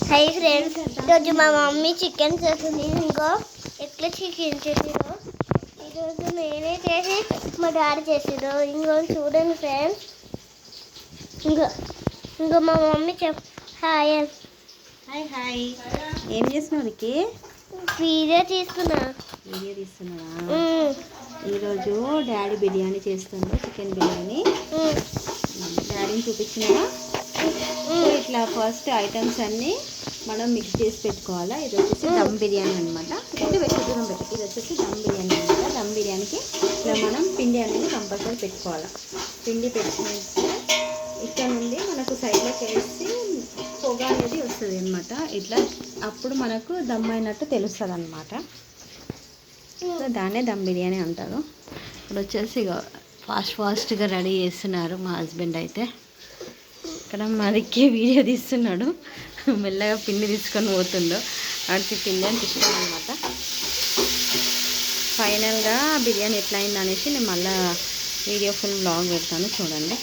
Hi friends, ఈరోజు మా mummy chicken చేస్తుంది. ఇంకో ఎట్లా చికెన్ చేసిరో ఈరోజు నేనే చేసి మా డాడీ చేసిరో. ఇంకో చూడండి ఫ్రెండ్స్. ఇంకో మా మమ్మీ హాయ్ హాయ్ హాయ్. ఏం చేస్తున్నావు? వీడియో తీస్తున్నా. వీడియో తీస్తున్నావా? ఈరోజు డాడీ బిర్యానీ చేస్తుండు, చికెన్ బిర్యానీ. డాడీని చూపించినా. ఇట్లా ఫస్ట్ ఐటమ్స్ అన్నీ మనం మిక్స్ చేసి పెట్టుకోవాలా. ఇది వచ్చేసి దమ్ బిర్యానీ అనమాట. ఇది వచ్చేసి దమ్ బిర్యానీ అనమాట. దమ్ బిర్యానీకి ఇట్లా మనం పిండి అనేది కంపల్సరీ పెట్టుకోవాలా. పిండి పెట్టుకునేసి ఇక్కడ నుండి మనకు సైడ్లోకి వేసి పొగ అనేది వస్తుంది అనమాట. ఇట్లా అప్పుడు మనకు దమ్ అయినట్టు తెలుస్తుంది అనమాట. సో దాన్నే దమ్ బిర్యానీ అంటారు. ఇప్పుడు వచ్చేసి ఫాస్ట్గా రెడీ చేస్తున్నారు మా హస్బెండ్. అయితే ఇక్కడ మరికి వీడియో తీస్తున్నాడు. మెల్లగా పిండి తీసుకొని పోతుండో వాడికి పిండి అంటే ఇష్టం అనమాట. ఫైనల్గా బిర్యానీ ఎట్లా అయింది అనేసి నేను మళ్ళీ వీడియో ఫుల్ బ్లాగ్ పెడతాను, చూడండి.